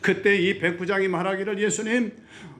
그때 이 백부장이 말하기를, 예수님,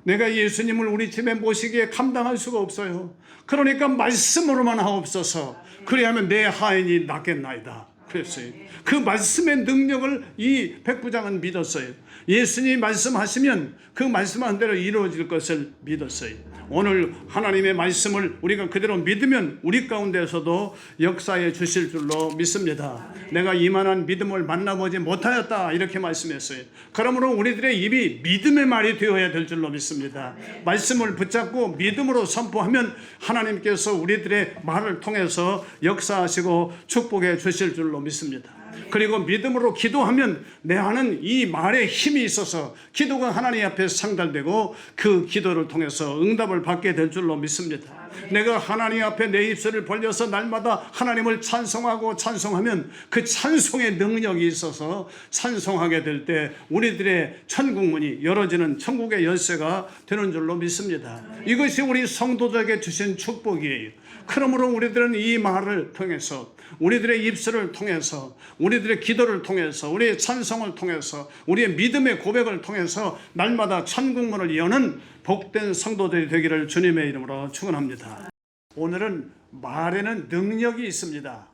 내가 예수님을 우리 집에 모시기에 감당할 수가 없어요. 그러니까 말씀으로만 하옵소서. 그리하면 내 하인이 낫겠나이다 그랬어요. 그 말씀의 능력을 이 백부장은 믿었어요. 예수님이 말씀하시면 그 말씀한 대로 이루어질 것을 믿었어요. 오늘 하나님의 말씀을 우리가 그대로 믿으면 우리 가운데서도 역사해 주실 줄로 믿습니다. 내가 이만한 믿음을 만나보지 못하였다 이렇게 말씀했어요. 그러므로 우리들의 입이 믿음의 말이 되어야 될 줄로 믿습니다. 말씀을 붙잡고 믿음으로 선포하면 하나님께서 우리들의 말을 통해서 역사하시고 축복해 주실 줄로 믿습니다. 그리고 믿음으로 기도하면 내 하는 이 말에 힘이 있어서 기도가 하나님 앞에 상달되고 그 기도를 통해서 응답을 받게 될 줄로 믿습니다. 내가 하나님 앞에 내 입술을 벌려서 날마다 하나님을 찬송하고 찬송하면 그 찬송의 능력이 있어서 찬송하게 될 때 우리들의 천국문이 열어지는 천국의 열쇠가 되는 줄로 믿습니다. 이것이 우리 성도들에게 주신 축복이에요. 그러므로 우리들은 이 말을 통해서, 우리들의 입술을 통해서, 우리들의 기도를 통해서, 우리의 찬송을 통해서, 우리의 믿음의 고백을 통해서 날마다 천국문을 여는 복된 성도들이 되기를 주님의 이름으로 축원합니다. 오늘은 말에는 능력이 있습니다.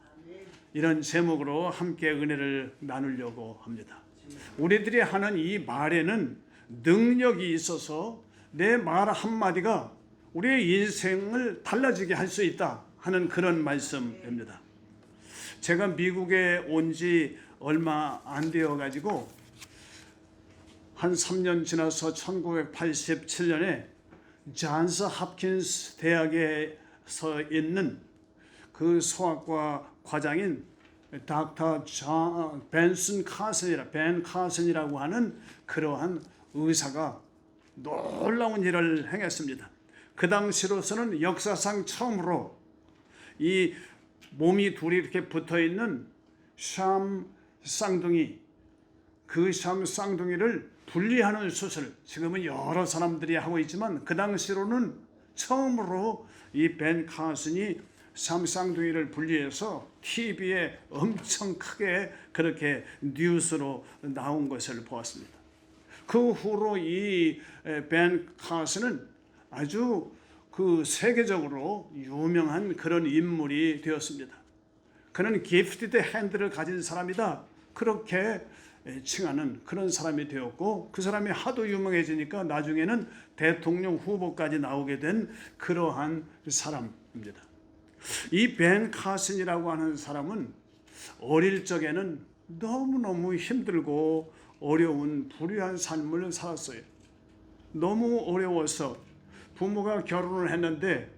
이런 제목으로 함께 은혜를 나누려고 합니다. 우리들이 하는 이 말에는 능력이 있어서 내 말 한마디가 우리의 인생을 달라지게 할 수 있다 하는 그런 말씀입니다. 제가 미국에 온 지 얼마 안 되어 가지고 한 3년 지나서 1987년에 존스 홉킨스 대학에서 있는 그 소아과 과장인 닥터 벤 카슨이라고 하는 그러한 의사가 놀라운 일을 행했습니다. 그 당시로서는 역사상 처음으로 이 몸이 둘이 이렇게 붙어 있는 샴 쌍둥이, 그 샴 쌍둥이를 분리하는 수술, 지금은 여러 사람들이 하고 있지만 그 당시로는 처음으로 이 벤 카슨이 샴 쌍둥이를 분리해서 TV에 엄청 크게 그렇게 뉴스로 나온 것을 보았습니다. 그 후로 이 벤 카슨은 아주 그 세계적으로 유명한 그런 인물이 되었습니다. 그는 기프티드 핸드를 가진 사람이다 그렇게 칭하는 그런 사람이 되었고, 그 사람이 하도 유명해지니까 나중에는 대통령 후보까지 나오게 된 그러한 사람입니다. 이 벤 카슨이라고 하는 사람은 어릴 적에는 너무너무 힘들고 어려운 불우한 삶을 살았어요. 너무 어려워서 부모가 결혼을 했는데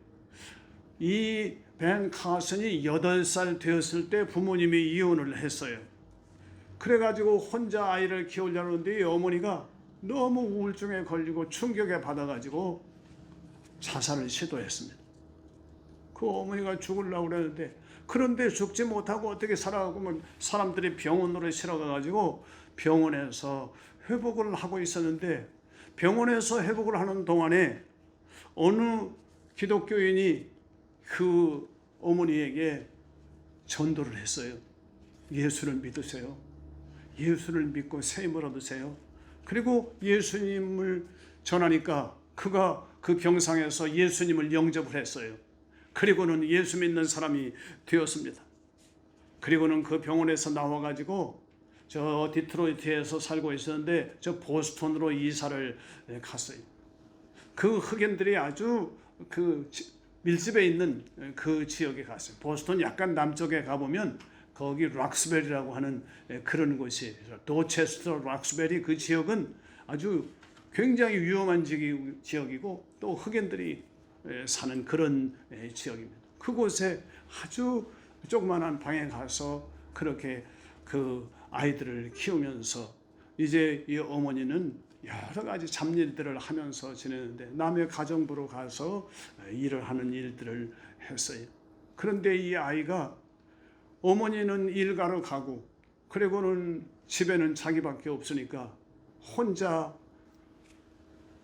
이 벤 카슨이 8살 되었을 때 부모님이 이혼을 했어요. 그래가지고 혼자 아이를 키우려는데 어머니가 너무 우울증에 걸리고 충격에 받아가지고 자살을 시도했습니다. 그 어머니가 죽으려고 그랬는데, 그런데 죽지 못하고 어떻게 살아가고 사람들이 병원으로 실어가가지고 병원에서 회복을 하고 있었는데, 병원에서 회복을 하는 동안에 어느 기독교인이 그 어머니에게 전도를 했어요. 예수를 믿으세요. 예수를 믿고 세임을 얻으세요. 그리고 예수님을 전하니까 그가 그 병상에서 예수님을 영접을 했어요. 그리고는 예수 믿는 사람이 되었습니다. 그리고는 그 병원에서 나와가지고 저 디트로이트에서 살고 있었는데 저 보스턴으로 이사를 갔어요. 그 흑인들이 아주 그 밀집해 있는 그 지역에 갔어요. 보스턴 약간 남쪽에 가보면 거기 락스베리라고 하는 그런 곳이, 도체스터 락스베리 그 지역은 아주 굉장히 위험한 지역이고 또 흑인들이 사는 그런 지역입니다. 그곳에 아주 조그만한 방에 가서 그렇게 그 아이들을 키우면서 이제 이 어머니는 여러 가지 잡일들을 하면서 지내는데 남의 가정부로 가서 일을 하는 일들을 했어요. 그런데 이 아이가, 어머니는 일가로 가고 그리고는 집에는 자기밖에 없으니까 혼자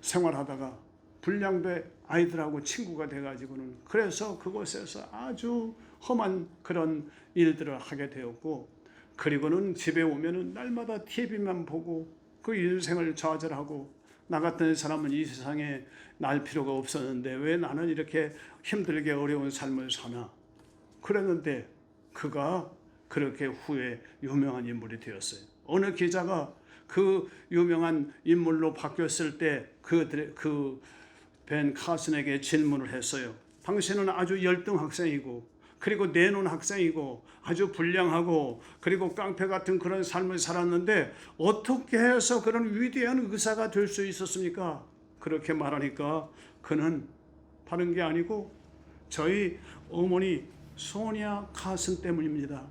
생활하다가 불량배 아이들하고 친구가 돼가지고는 그래서 그곳에서 아주 험한 그런 일들을 하게 되었고, 그리고는 집에 오면은 날마다 TV만 보고 그 인생을 좌절하고 나 같은 사람은 이 세상에 날 필요가 없었는데 왜 나는 이렇게 힘들게 어려운 삶을 사나 그랬는데 그가 그렇게 후에 유명한 인물이 되었어요. 어느 기자가 그 유명한 인물로 바뀌었을 때 그 벤 카슨에게 질문을 했어요. 당신은 아주 열등 학생이고 그리고 내놓은 학생이고 아주 불량하고 그리고 깡패 같은 그런 삶을 살았는데 어떻게 해서 그런 위대한 의사가 될 수 있었습니까? 그렇게 말하니까 그는 다른 게 아니고 저희 어머니 소니아 카슨 때문입니다.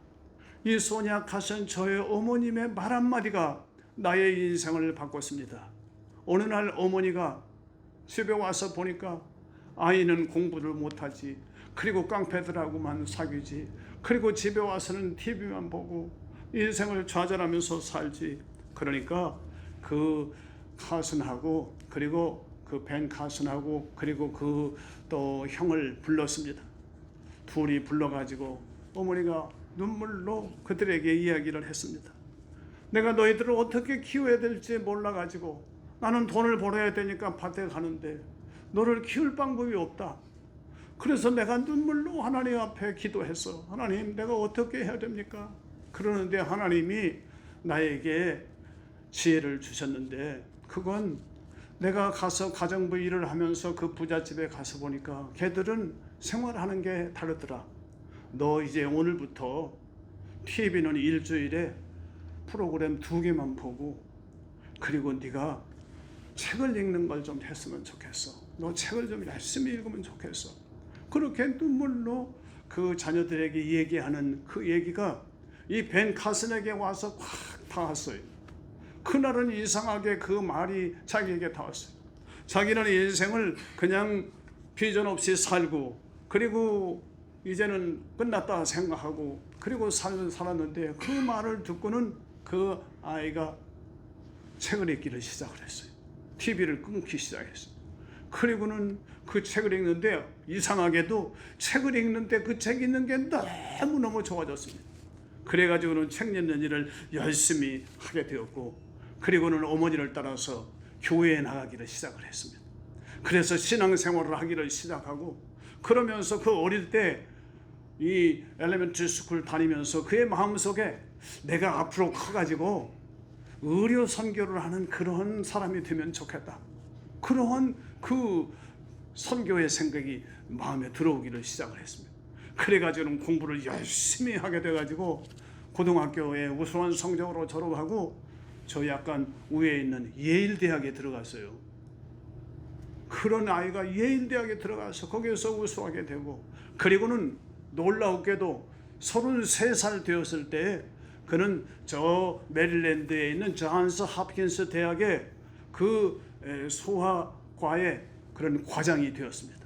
이 소니아 카슨 저의 어머님의 말 한마디가 나의 인생을 바꿨습니다. 어느 날 어머니가 집에 와서 보니까 아이는 공부를 못하지, 그리고 깡패들하고만 사귀지, 그리고 집에 와서는 TV만 보고 인생을 좌절하면서 살지. 그러니까 그 카슨하고 그리고 그 벤 카슨하고 그리고 그 또 형을 불렀습니다. 둘이 불러가지고 어머니가 눈물로 그들에게 이야기를 했습니다. 내가 너희들을 어떻게 키워야 될지 몰라가지고 나는 돈을 벌어야 되니까 밭에 가는데 너를 키울 방법이 없다. 그래서 내가 눈물로 하나님 앞에 기도했어. 하나님, 내가 어떻게 해야 됩니까? 그러는데 하나님이 나에게 지혜를 주셨는데 그건 내가 가서 가정부 일을 하면서 그 부잣집에 가서 보니까 걔들은 생활하는 게 다르더라. 너 이제 오늘부터 TV는 일주일에 프로그램 2개만 보고 그리고 네가 책을 읽는 걸 좀 했으면 좋겠어. 너 책을 좀 열심히 읽으면 좋겠어. 그렇게 눈물로 그 자녀들에게 얘기하는 그 얘기가 이 벤 카슨에게 와서 확 닿았어요. 그날은 이상하게 그 말이 자기에게 닿았어요. 자기는 인생을 그냥 비전 없이 살고 그리고 이제는 끝났다 생각하고 그리고 살았는데 그 말을 듣고는 그 아이가 책을 읽기를 시작을 했어요. TV를 끊기 시작했어요. 그리고는 그 책을 읽는데 이상하게도 책을 읽는데 그 책 읽는 게 너무너무 좋아졌습니다. 그래가지고는 책 읽는 일을 열심히 하게 되었고 그리고는 어머니를 따라서 교회에 나가기를 시작을 했습니다. 그래서 신앙생활을 하기를 시작하고 그러면서 그 어릴 때 이 엘레멘터리 스쿨 다니면서 그의 마음속에 내가 앞으로 커가지고 의료 선교를 하는 그런 사람이 되면 좋겠다. 그러한 그 선교의 생각이 마음에 들어오기를 시작을 했습니다. 그래가지고는 공부를 열심히 하게 돼가지고 고등학교에 우수한 성적으로 졸업하고 저 약간 위에 있는 예일 대학에 들어갔어요. 그런 아이가 예일 대학에 들어가서 거기에서 우수하게 되고 그리고는 놀라웠게도 33살 되었을 때 그는 저 메릴랜드에 있는 존스 홉킨스 대학의 그 소아과의 그런 과장이 되었습니다.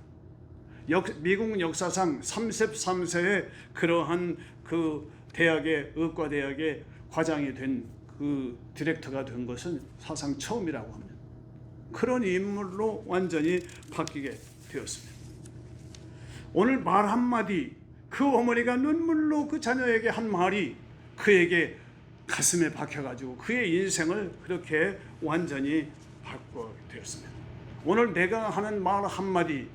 미국 역사상 33세에 그러한 그 대학의 의과대학의 과장이 된 그 디렉터가 된 것은 사상 처음이라고 합니다. 그런 인물로 완전히 바뀌게 되었습니다. 오늘 말 한마디, 그 어머니가 눈물로 그 자녀에게 한 말이 그에게 가슴에 박혀가지고 그의 인생을 그렇게 완전히 바꾸게 되었습니다. 오늘 내가 하는 말 한마디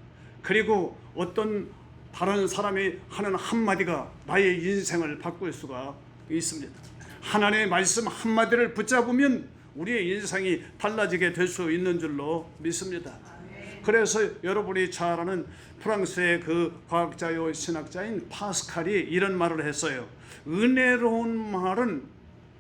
그리고 어떤 다른 사람이 하는 한마디가 나의 인생을 바꿀 수가 있습니다. 하나님의 말씀 한마디를 붙잡으면 우리의 인생이 달라지게 될 수 있는 줄로 믿습니다. 그래서 여러분이 잘 아는 프랑스의 그 과학자요 신학자인 파스칼이 이런 말을 했어요. 은혜로운 말은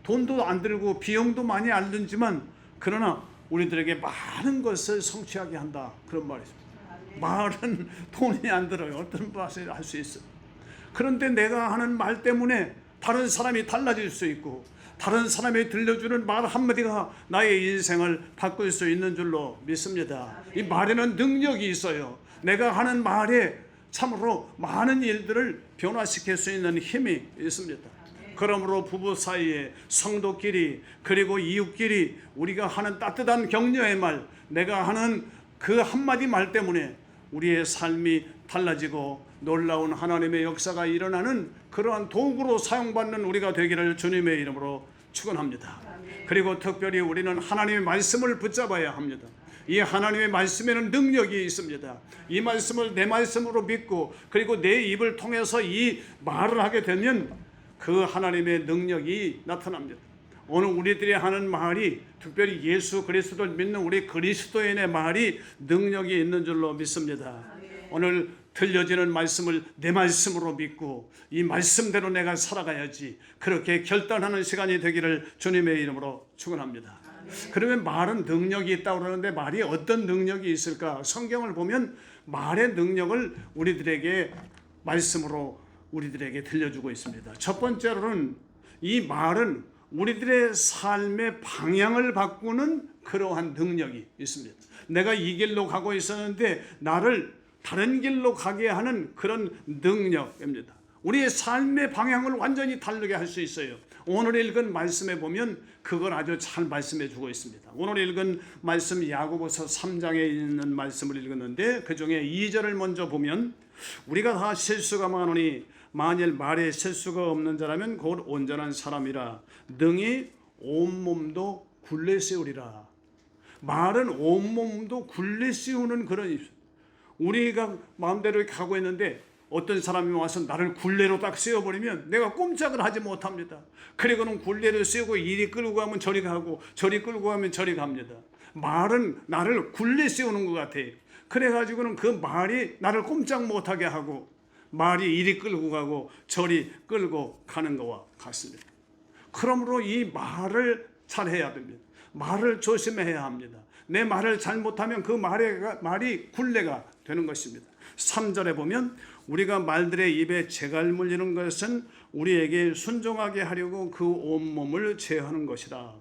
돈도 안 들고 비용도 많이 안 들지만 그러나 우리들에게 많은 것을 성취하게 한다. 그런 말이 있습니다. 말은 돈이 안 들어요. 어떤 맛을 할 수 있어요. 그런데 내가 하는 말 때문에 다른 사람이 달라질 수 있고 다른 사람이 들려주는 말 한마디가 나의 인생을 바꿀 수 있는 줄로 믿습니다. 이 말에는 능력이 있어요. 내가 하는 말에 참으로 많은 일들을 변화시킬 수 있는 힘이 있습니다. 그러므로 부부 사이에 성도끼리 그리고 이웃끼리 우리가 하는 따뜻한 격려의 말, 내가 하는 그 한마디 말 때문에 우리의 삶이 달라지고 놀라운 하나님의 역사가 일어나는 그러한 도구로 사용받는 우리가 되기를 주님의 이름으로 축원합니다. 그리고 특별히 우리는 하나님의 말씀을 붙잡아야 합니다. 이 하나님의 말씀에는 능력이 있습니다. 이 말씀을 내 말씀으로 믿고 그리고 내 입을 통해서 이 말을 하게 되면 그 하나님의 능력이 나타납니다. 오늘 우리들이 하는 말이 특별히 예수 그리스도를 믿는 우리 그리스도인의 말이 능력이 있는 줄로 믿습니다. 오늘 들려지는 말씀을 내 말씀으로 믿고 이 말씀대로 내가 살아가야지, 그렇게 결단하는 시간이 되기를 주님의 이름으로 축원합니다. 그러면 말은 능력이 있다고 그러는데 말이 어떤 능력이 있을까? 성경을 보면 말의 능력을 우리들에게 말씀으로 우리들에게 들려주고 있습니다. 첫 번째로는 이 말은 우리들의 삶의 방향을 바꾸는 그러한 능력이 있습니다. 내가 이 길로 가고 있었는데 나를 다른 길로 가게 하는 그런 능력입니다. 우리의 삶의 방향을 완전히 다르게 할 수 있어요. 오늘 읽은 말씀에 보면 그걸 아주 잘 말씀해 주고 있습니다. 오늘 읽은 말씀 야고보서 3장에 있는 말씀을 읽었는데 그 중에 2절을 먼저 보면 우리가 다 실수가 많으니 만일 말에 실수가 없는 자라면 곧 온전한 사람이라 능히 온몸도 굴레 씌우리라. 말은 온몸도 굴레 씌우는 그런, 우리가 마음대로 가고 있는데 어떤 사람이 와서 나를 굴레로 딱 씌워버리면 내가 꼼짝을 하지 못합니다. 그리고는 굴레를 씌우고 이리 끌고 가면 저리 가고 저리 끌고 가면 저리 갑니다. 말은 나를 굴레 씌우는 것 같아요. 그래가지고는 그 말이 나를 꼼짝 못하게 하고 말이 이리 끌고 가고 저리 끌고 가는 것과 같습니다. 그러므로 이 말을 잘해야 됩니다. 말을 조심해야 합니다. 내 말을 잘못하면 그 말이 굴레가 되는 것입니다. 3절에 보면 우리가 말들의 입에 재갈 물리는 것은 우리에게 순종하게 하려고 그 온몸을 제어하는 것이다.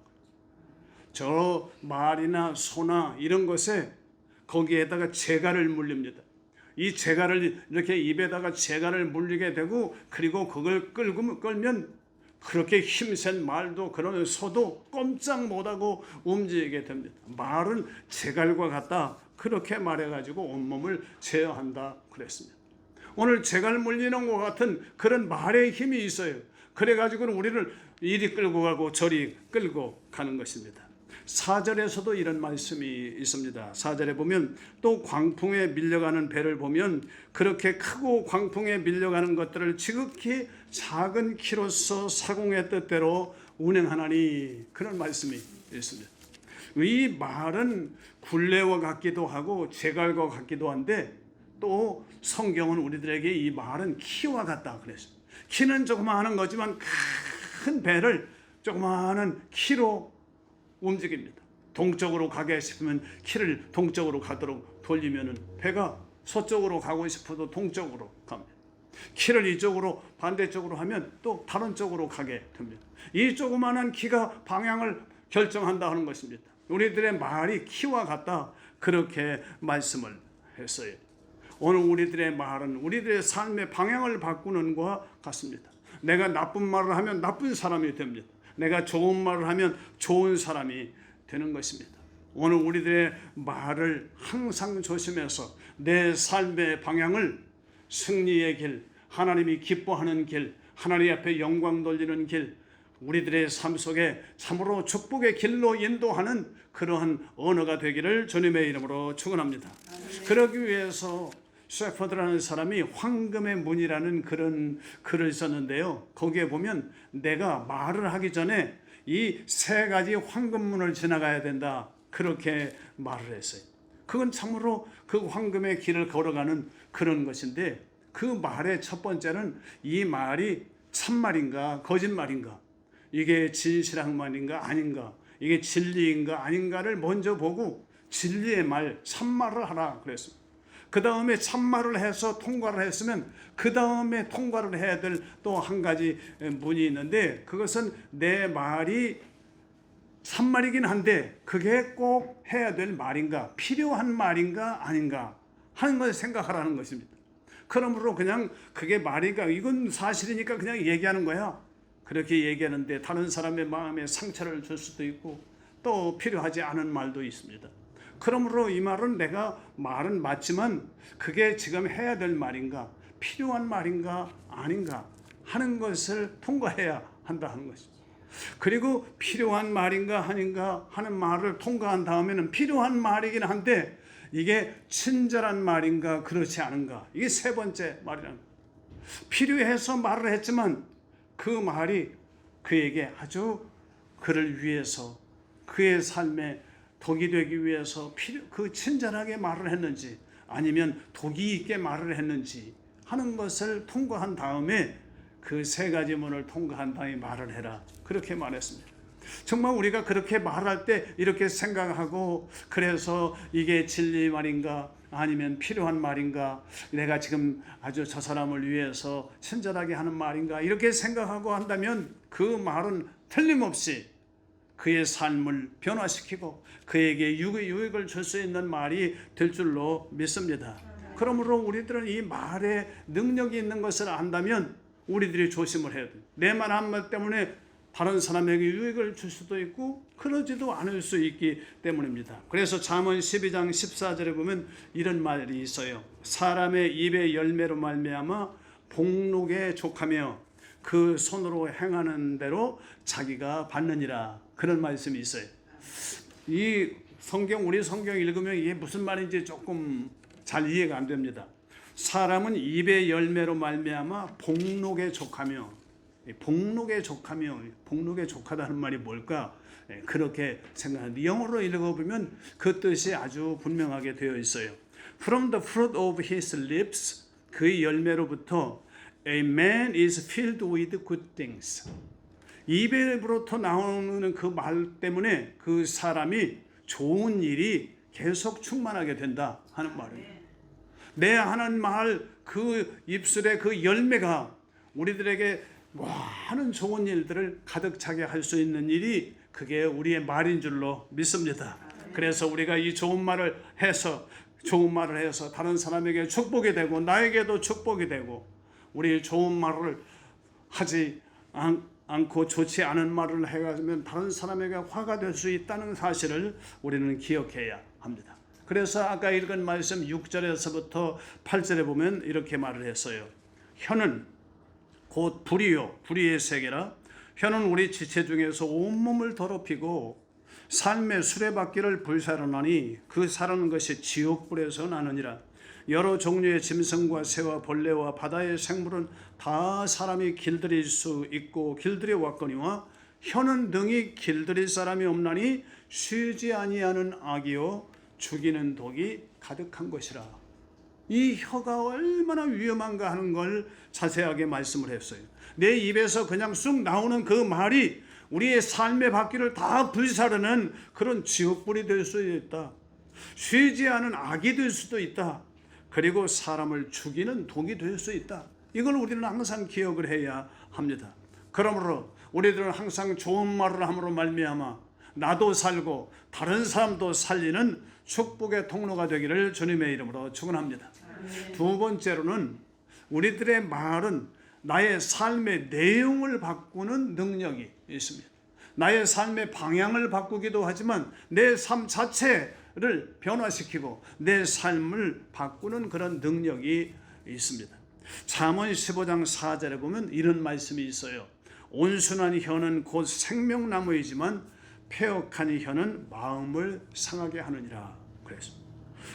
저 말이나 소나 이런 것에 거기에다가 재갈을 물립니다. 이 재갈을 이렇게 입에다가 재갈을 물리게 되고 그리고 그걸 끌면 그렇게 힘센 말도 그런 소도 꼼짝 못하고 움직이게 됩니다. 말은 재갈과 같다, 그렇게 말해가지고 온몸을 제어한다 그랬습니다. 오늘 재갈 물리는 것 같은 그런 말의 힘이 있어요. 그래가지고 우리를 이리 끌고 가고 저리 끌고 가는 것입니다. 4절에서도 이런 말씀이 있습니다. 4절에 보면 또 광풍에 밀려가는 배를 보면 그렇게 크고 광풍에 밀려가는 것들을 지극히 작은 키로서 사공의 뜻대로 운행하나니, 그런 말씀이 있습니다. 이 말은 굴레와 같기도 하고 재갈과 같기도 한데 또 성경은 우리들에게 이 말은 키와 같다 그랬어요. 키는 조그마한 거지만 큰 배를 조그마한 키로 움직입니다. 동쪽으로 가게 싶으면 키를 동쪽으로 가도록 돌리면 배가 서쪽으로 가고 싶어도 동쪽으로 갑니다. 키를 이쪽으로 반대쪽으로 하면 또 다른 쪽으로 가게 됩니다. 이 조그마한 키가 방향을 결정한다 하는 것입니다. 우리들의 말이 키와 같다, 그렇게 말씀을 했어요. 오늘 우리들의 말은 우리들의 삶의 방향을 바꾸는 것과 같습니다. 내가 나쁜 말을 하면 나쁜 사람이 됩니다. 내가 좋은 말을 하면 좋은 사람이 되는 것입니다. 오늘 우리들의 말을 항상 조심해서 내 삶의 방향을 승리의 길, 하나님이 기뻐하는 길, 하나님 앞에 영광 돌리는 길, 우리들의 삶 속에 참으로 축복의 길로 인도하는 그러한 언어가 되기를 주님의 이름으로 축원합니다. 그러기 위해서 셰퍼드라는 사람이 황금의 문이라는 그런 글을 썼는데요. 거기에 보면 내가 말을 하기 전에 이 3가지 황금문을 지나가야 된다, 그렇게 말을 했어요. 그건 참으로 그 황금의 길을 걸어가는 그런 것인데 그 말의 첫 번째는 이 말이 참말인가 거짓말인가, 이게 진실한 말인가 아닌가, 이게 진리인가 아닌가를 먼저 보고 진리의 말, 참말을 하라 그랬습니다. 그 다음에 참말을 해서 통과를 했으면 그 다음에 통과를 해야 될 또 한 가지 문이 있는데 그것은 내 말이 참말이긴 한데 그게 꼭 해야 될 말인가, 필요한 말인가 아닌가 하는 것을 생각하라는 것입니다. 그러므로 그냥 그게 말인가, 이건 사실이니까 그냥 얘기하는 거야, 그렇게 얘기하는데 다른 사람의 마음에 상처를 줄 수도 있고 또 필요하지 않은 말도 있습니다. 그러므로 이 말은 내가 말은 맞지만 그게 지금 해야 될 말인가, 필요한 말인가 아닌가 하는 것을 통과해야 한다 하는 것입니다. 그리고 필요한 말인가 아닌가 하는 말을 통과한 다음에는 필요한 말이긴 한데 이게 친절한 말인가 그렇지 않은가, 이게 세 번째 말이라는 거예요. 필요해서 말을 했지만 그 말이 그에게 아주 그를 위해서 그의 삶에 독이 되기 위해서 그 친절하게 말을 했는지 아니면 독이 있게 말을 했는지 하는 것을 통과한 다음에 그 세 가지 문을 통과한 다음에 말을 해라, 그렇게 말했습니다. 정말 우리가 그렇게 말할 때 이렇게 생각하고, 그래서 이게 진리 말인가 아니면 필요한 말인가, 내가 지금 아주 저 사람을 위해서 친절하게 하는 말인가 이렇게 생각하고 한다면 그 말은 틀림없이 그의 삶을 변화시키고 그에게 유익을 줄 수 있는 말이 될 줄로 믿습니다. 그러므로 우리들은 이 말에 능력이 있는 것을 안다면 우리들이 조심을 해야 돼요. 내 말 한 말 때문에 다른 사람에게 유익을 줄 수도 있고 그러지도 않을 수 있기 때문입니다. 그래서 잠언 12장 14절에 보면 이런 말이 있어요. 사람의 입의 열매로 말미암아 복록에 족하며 그 손으로 행하는 대로 자기가 받느니라, 그런 말씀이 있어요. 이 성경, 우리 성경 읽으면 이게 무슨 말인지 조금 잘 이해가 안 됩니다. 사람은 입의 열매로 말미암아 복록에 족하며, 복록에 족하다는 말이 뭘까? 그렇게 생각하는데 영어로 읽어보면 그 뜻이 아주 분명하게 되어 있어요. From the fruit of his lips, 그의 열매로부터 a man is filled with good things. 입에로부터 나오는 그 말 때문에 그 사람이 좋은 일이 계속 충만하게 된다 하는 말입니다. 내 하는 말, 그 입술의 그 열매가 우리들에게 많은 좋은 일들을 가득 차게 할 수 있는 일이 그게 우리의 말인 줄로 믿습니다. 그래서 우리가 이 좋은 말을 해서 다른 사람에게 축복이 되고 나에게도 축복이 되고, 우리 좋은 말을 하지 않고 좋지 않은 말을 해가지고 다른 사람에게 화가 될 수 있다는 사실을 우리는 기억해야 합니다. 그래서 아까 읽은 말씀 6절에서부터 8절에 보면 이렇게 말을 했어요. 혀는 곧 불이요, 불의의 세계라. 혀는 우리 지체 중에서 온몸을 더럽히고 삶의 수레바퀴를 불사르나니 그 사르는 것이 지옥불에서 나느니라. 여러 종류의 짐승과 새와 벌레와 바다의 생물은 다 사람이 길들일 수 있고 길들여 왔거니와 혀는 능히 길들일 사람이 없나니 쉬지 아니하는 악이요 죽이는 독이 가득한 것이라. 이 혀가 얼마나 위험한가 하는 걸 자세하게 말씀을 했어요. 내 입에서 그냥 쑥 나오는 그 말이 우리의 삶의 바퀴를 다 불사르는 그런 지옥불이 될 수 있다. 쉬지 않은 악이 될 수도 있다. 그리고 사람을 죽이는 독이 될 수 있다. 이걸 우리는 항상 기억을 해야 합니다. 그러므로 우리들은 항상 좋은 말을 함으로 말미암아 나도 살고 다른 사람도 살리는 축복의 통로가 되기를 주님의 이름으로 축원합니다. 두 번째로는 우리들의 말은 나의 삶의 내용을 바꾸는 능력이 있습니다. 나의 삶의 방향을 바꾸기도 하지만 내 삶 자체를 변화시키고 내 삶을 바꾸는 그런 능력이 있습니다. 잠언 15장 4절에 보면 이런 말씀이 있어요. 온순한 혀는 곧 생명나무이지만 패역한 혀는 마음을 상하게 하느니라. 그랬습니다.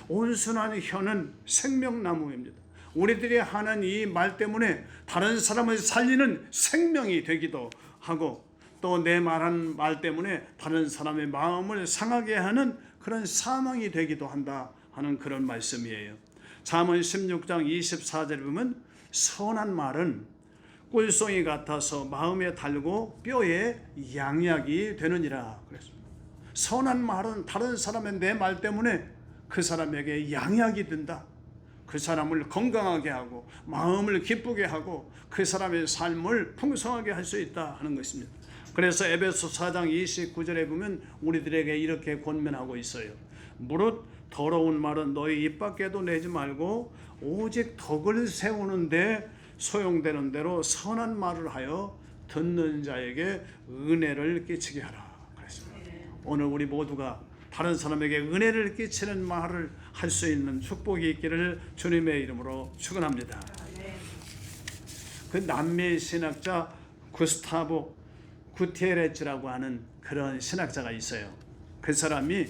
온순한 혀는 생명나무입니다. 우리들이 하는 이 말 때문에 다른 사람을 살리는 생명이 되기도 하고, 또 내 말한 말 때문에 다른 사람의 마음을 상하게 하는 그런 사망이 되기도 한다 하는 그런 말씀이에요. 잠언 16장 24절에 보면 선한 말은 꿀송이 같아서 마음에 달고 뼈에 양약이 되느니라 그랬습니다. 선한 말은 다른 사람의 내 말 때문에 그 사람에게 양약이 된다. 그 사람을 건강하게 하고 마음을 기쁘게 하고 그 사람의 삶을 풍성하게 할 수 있다 하는 것입니다. 그래서 에베소 4장 29절에 보면 우리들에게 이렇게 권면하고 있어요. 무릇 더러운 말은 너희 입 밖에도 내지 말고 오직 덕을 세우는데 소용되는 대로 선한 말을 하여 듣는 자에게 은혜를 끼치게 하라 그랬습니다. 오늘 우리 모두가 다른 사람에게 은혜를 끼치는 말을 할 수 있는 축복이 있기를 주님의 이름으로 축원합니다. 그 남미 신학자 구스타보 구티에레츠라고 하는 그런 신학자가 있어요. 그 사람이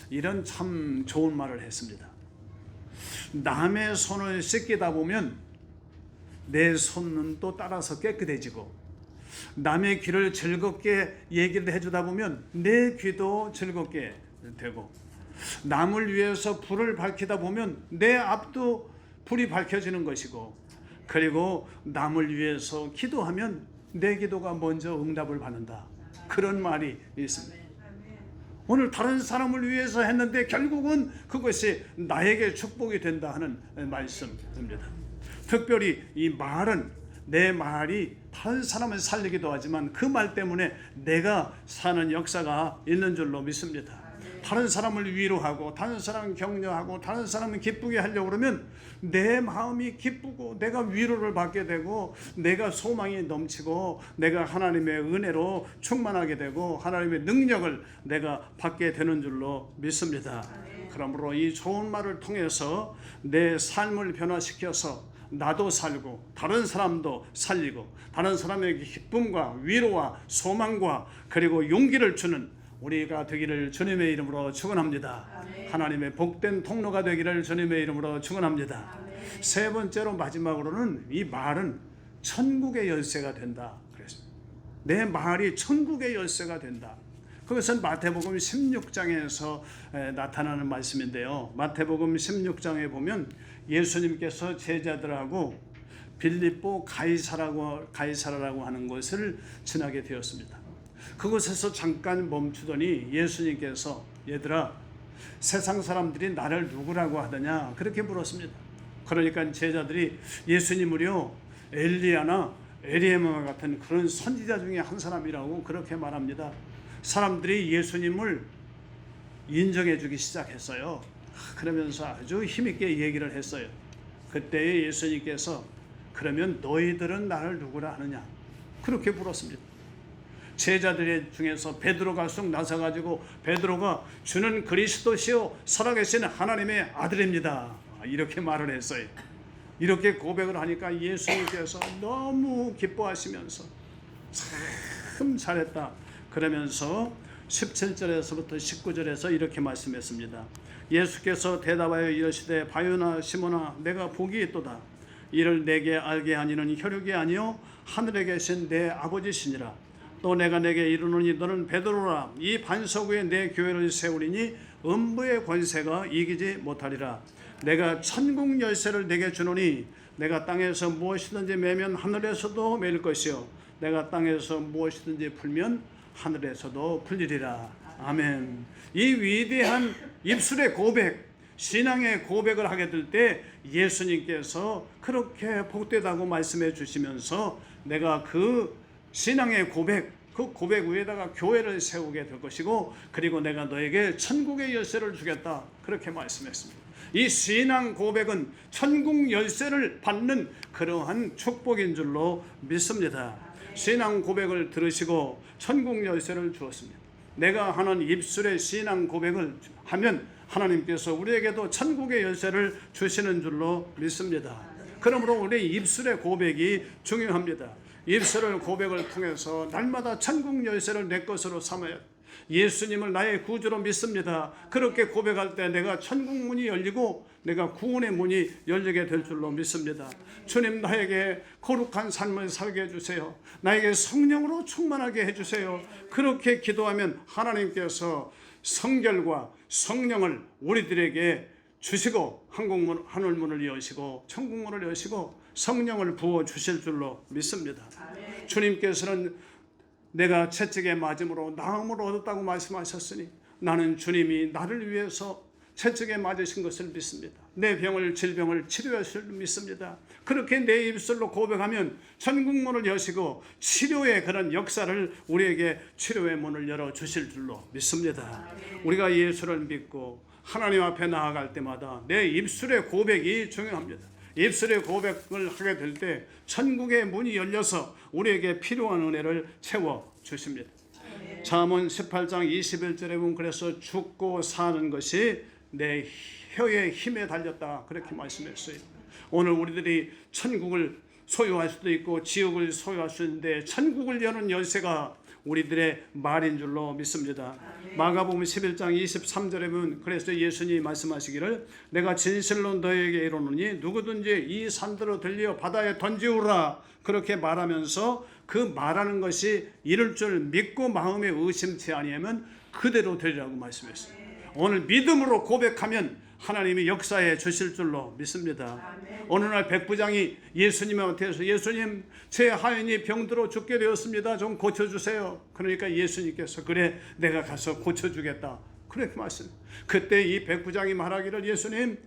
이런 참 좋은 말을 했습니다. 남의 손을 씻기다 보면 내 손은 또 따라서 깨끗해지고, 남의 귀를 즐겁게 얘기를 해주다 보면 내 귀도 즐겁게 되고, 남을 위해서 불을 밝히다 보면 내 앞도 불이 밝혀지는 것이고, 그리고 남을 위해서 기도하면 내 기도가 먼저 응답을 받는다. 그런 말이 있습니다. 오늘 다른 사람을 위해서 했는데 결국은 그것이 나에게 축복이 된다 하는 말씀입니다. 특별히 이 말은, 내 말이 다른 사람을 살리기도 하지만 그 말 때문에 내가 사는 역사가 있는 줄로 믿습니다. 다른 사람을 위로하고 다른 사람을 격려하고 다른 사람을 기쁘게 하려고 그러면 내 마음이 기쁘고 내가 위로를 받게 되고 내가 소망이 넘치고 내가 하나님의 은혜로 충만하게 되고 하나님의 능력을 내가 받게 되는 줄로 믿습니다. 그러므로 이 좋은 말을 통해서 내 삶을 변화시켜서 나도 살고 다른 사람도 살리고 다른 사람에게 기쁨과 위로와 소망과 그리고 용기를 주는 우리가 되기를 주님의 이름으로 축원합니다. 하나님의 복된 통로가 되기를 주님의 이름으로 축원합니다. 세 번째로 마지막으로는 이 말은 천국의 열쇠가 된다. 그랬습니다. 내 말이 천국의 열쇠가 된다. 그것은 마태복음 16장에서 나타나는 말씀인데요. 마태복음 16장에 보면 예수님께서 제자들하고 빌립보 가이사라라고 하는 곳을 지나게 되었습니다. 그곳에서 잠깐 멈추더니 예수님께서 얘들아, 세상 사람들이 나를 누구라고 하더냐 그렇게 물었습니다. 그러니까 제자들이 예수님을요 엘리야나 에리야마 같은 그런 선지자 중에 한 사람이라고 그렇게 말합니다. 사람들이 예수님을 인정해 주기 시작했어요. 그러면서 아주 힘있게 얘기를 했어요. 그때 예수님께서 그러면 너희들은 나를 누구라 하느냐 그렇게 물었습니다. 제자들 중에서 베드로가 쑥 나서가지고 베드로가 주는 그리스도시요 살아계신 하나님의 아들입니다 이렇게 말을 했어요. 이렇게 고백을 하니까 예수님께서 너무 기뻐하시면서 참 잘했다 그러면서 17절에서부터 19절에서 이렇게 말씀했습니다. 예수께서 대답하여 이르시되 바요나 시몬아 내가 복이 있도다. 이를 내게 알게 하니는 혈육이 아니요 하늘에 계신 내 아버지시니라. 또 내가 내게 이르노니 너는 베드로라. 이 반석 위에 내 교회를 세우리니 음부의 권세가 이기지 못하리라. 내가 천국 열쇠를 내게 주노니 내가 땅에서 무엇이든지 매면 하늘에서도 매일 것이요 내가 땅에서 무엇이든지 풀면 하늘에서도 풀리리라. 아멘. 이 위대한 입술의 고백, 신앙의 고백을 하게 될 때 예수님께서 그렇게 복되다고 말씀해 주시면서 내가 그 신앙의 고백, 그 고백 위에다가 교회를 세우게 될 것이고 그리고 내가 너에게 천국의 열쇠를 주겠다 그렇게 말씀했습니다. 이 신앙 고백은 천국 열쇠를 받는 그러한 축복인 줄로 믿습니다. 신앙 고백을 들으시고 천국 열쇠를 주었습니다. 내가 하는 입술의 신앙 고백을 하면 하나님께서 우리에게도 천국의 열쇠를 주시는 줄로 믿습니다. 그러므로 우리 입술의 고백이 중요합니다. 입술의 고백을 통해서 날마다 천국 열쇠를 내 것으로 삼아야 예수님을 나의 구주로 믿습니다. 그렇게 고백할 때 내가 천국 문이 열리고 내가 구원의 문이 열리게 될 줄로 믿습니다. 주님 나에게 거룩한 삶을 살게 해주세요. 나에게 성령으로 충만하게 해주세요. 그렇게 기도하면 하나님께서 성결과 성령을 우리들에게 주시고 하늘문을 여시고 천국문을 여시고 성령을 부어주실 줄로 믿습니다. 주님께서는 내가 채찍에 맞음으로 나음을 얻었다고 말씀하셨으니 나는 주님이 나를 위해서 채찍에 맞으신 것을 믿습니다. 내 질병을 치료하실 줄 믿습니다. 그렇게 내 입술로 고백하면 천국문을 여시고 치료의 그런 역사를 우리에게 치료의 문을 열어주실 줄로 믿습니다. 우리가 예수를 믿고 하나님 앞에 나아갈 때마다 내 입술의 고백이 중요합니다. 입술의 고백을 하게 될 때 천국의 문이 열려서 우리에게 필요한 은혜를 채워주십니다. 잠언 18장 21절에 보면 그래서 죽고 사는 것이 내 혀의 힘에 달렸다 그렇게 말씀했어요. 오늘 우리들이 천국을 소유할 수도 있고 지옥을 소유할 수 있는데 천국을 여는 열쇠가 우리들의 말인 줄로 믿습니다. 마가복음 11장 23절에 보면 그래서 예수님이 말씀하시기를 내가 진실로 너에게 이르노니 누구든지 이 산들을 들려 바다에 던지우라 그렇게 말하면서 그 말하는 것이 이룰 줄 믿고 마음에 의심치 아니하면 그대로 되리라고 말씀했어요. 오늘 믿음으로 고백하면 하나님이 역사해 주실 줄로 믿습니다. 어느 날 백부장이 예수님한테서 예수님 제 하인이 병들어 죽게 되었습니다. 좀 고쳐주세요. 그러니까 예수님께서 그래 내가 가서 고쳐주겠다. 그렇게 말씀. 그때 이 백부장이 말하기를 예수님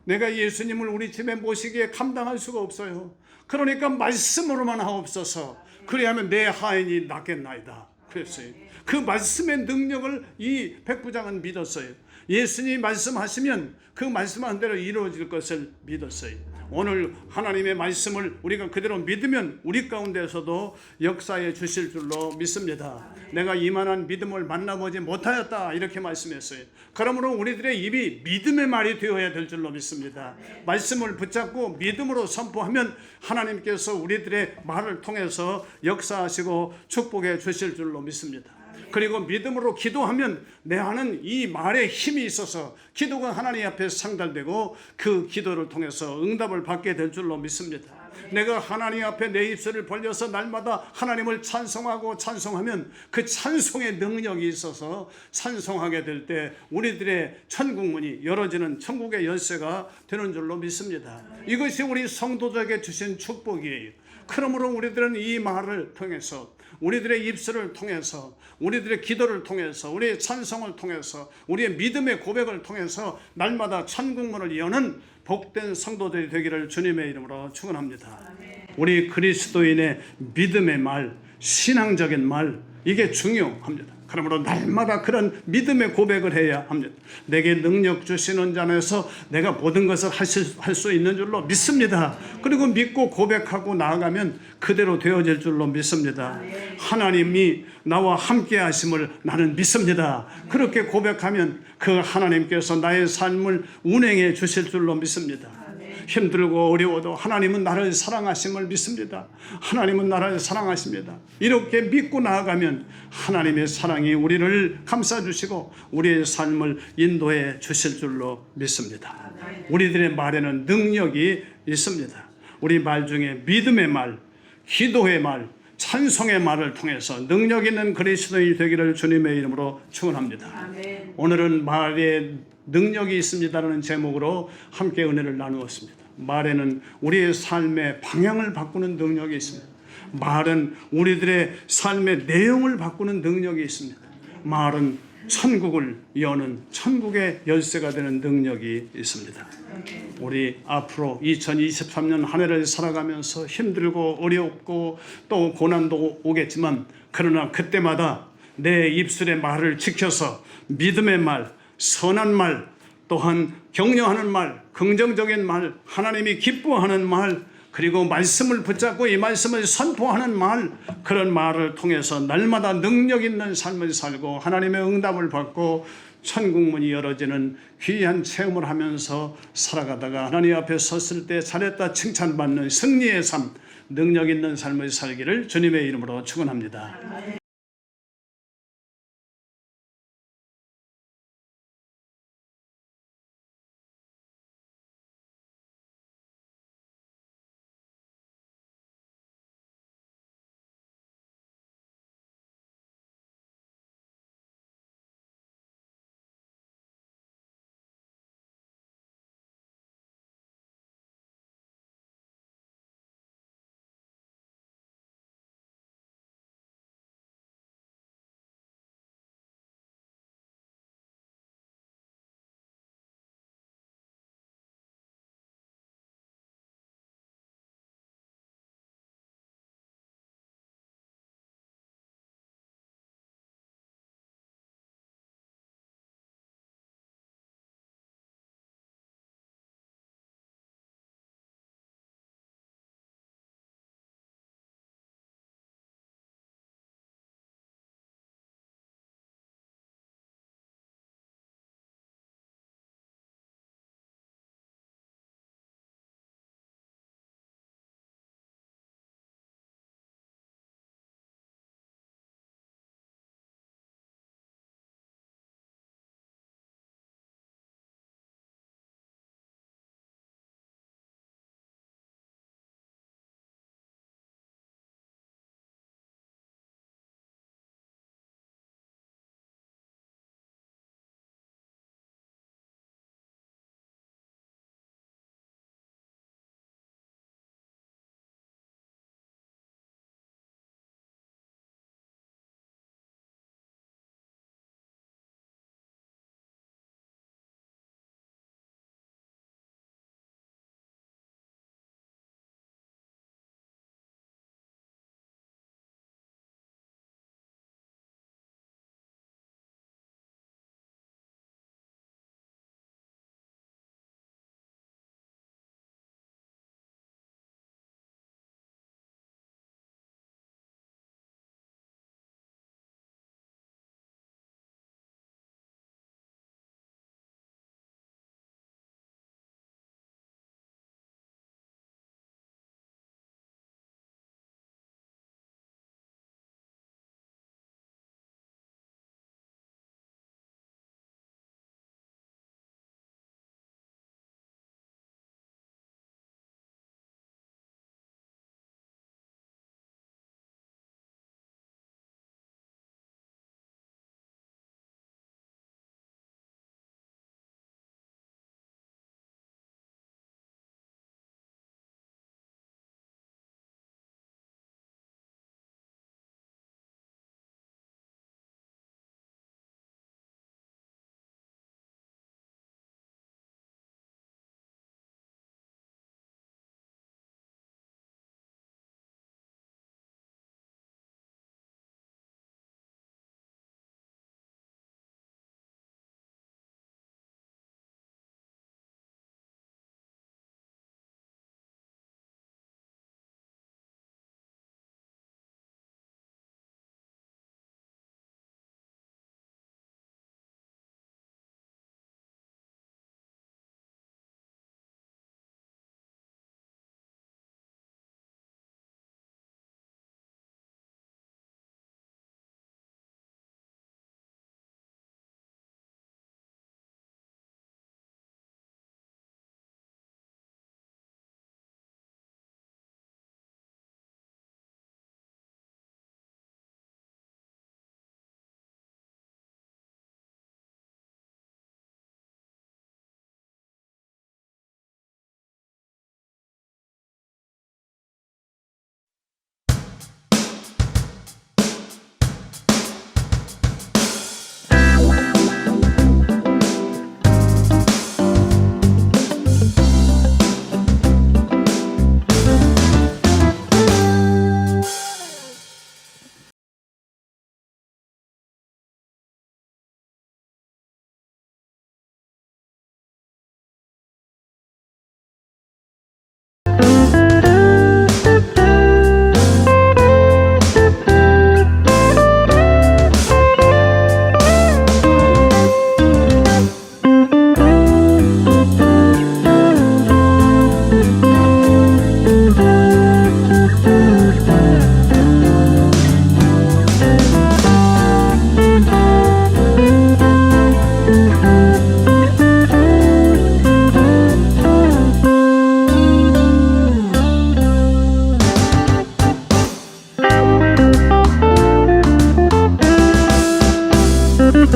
내가 예수님을 우리 집에 모시기에 감당할 수가 없어요. 그러니까 말씀으로만 하옵소서. 그리하면 내 하인이 낫겠나이다. 그랬어요. 그 말씀의 능력을 이 백부장은 믿었어요. 예수님이 말씀하시면 그 말씀한 대로 이루어질 것을 믿었어요. 오늘 하나님의 말씀을 우리가 그대로 믿으면 우리 가운데서도 역사해 주실 줄로 믿습니다. 내가 이만한 믿음을 만나보지 못하였다 이렇게 말씀했어요. 그러므로 우리들의 입이 믿음의 말이 되어야 될 줄로 믿습니다. 말씀을 붙잡고 믿음으로 선포하면 하나님께서 우리들의 말을 통해서 역사하시고 축복해 주실 줄로 믿습니다. 그리고 믿음으로 기도하면 내 안은 이 말에 힘이 있어서 기도가 하나님 앞에 상달되고 그 기도를 통해서 응답을 받게 될 줄로 믿습니다. 내가 하나님 앞에 내 입술을 벌려서 날마다 하나님을 찬송하고 찬송하면 그 찬송의 능력이 있어서 찬송하게 될 때 우리들의 천국문이 열어지는 천국의 열쇠가 되는 줄로 믿습니다. 이것이 우리 성도들에게 주신 축복이에요. 그러므로 우리들은 이 말을 통해서 우리들의 입술을 통해서 우리들의 기도를 통해서 우리의 찬송을 통해서 우리의 믿음의 고백을 통해서 날마다 천국문을 여는 복된 성도들이 되기를 주님의 이름으로 축원합니다. 우리 그리스도인의 믿음의 말, 신앙적인 말 이게 중요합니다. 그러므로 날마다 그런 믿음의 고백을 해야 합니다. 내게 능력 주시는 자 안에서 내가 모든 것을 할 수 있는 줄로 믿습니다. 그리고 믿고 고백하고 나아가면 그대로 되어질 줄로 믿습니다. 하나님이 나와 함께 하심을 나는 믿습니다. 그렇게 고백하면 그 하나님께서 나의 삶을 운행해 주실 줄로 믿습니다. 힘들고 어려워도 하나님은 나를 사랑하심을 믿습니다. 하나님은 나를 사랑하십니다. 이렇게 믿고 나아가면 하나님의 사랑이 우리를 감싸주시고 우리의 삶을 인도해 주실 줄로 믿습니다. 우리들의 말에는 능력이 있습니다. 우리 말 중에 믿음의 말, 기도의 말, 찬송의 말을 통해서 능력 있는 그리스도인이 되기를 주님의 이름으로 축원합니다. 오늘은 말에 능력이 있습니다라는 제목으로 함께 은혜를 나누었습니다. 말에는 우리의 삶의 방향을 바꾸는 능력이 있습니다. 말은 우리들의 삶의 내용을 바꾸는 능력이 있습니다. 말은 천국을 여는 천국의 열쇠가 되는 능력이 있습니다. 우리 앞으로 2023년 한 해를 살아가면서 힘들고 어렵고 또 고난도 오겠지만 그러나 그때마다 내 입술의 말을 지켜서 믿음의 말, 선한 말, 또한 격려하는 말, 긍정적인 말, 하나님이 기뻐하는 말, 그리고 말씀을 붙잡고 이 말씀을 선포하는 말, 그런 말을 통해서 날마다 능력 있는 삶을 살고 하나님의 응답을 받고 천국문이 열어지는 귀한 체험을 하면서 살아가다가 하나님 앞에 섰을 때 잘했다 칭찬받는 승리의 삶, 능력 있는 삶을 살기를 주님의 이름으로 축원합니다.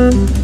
감사합니다.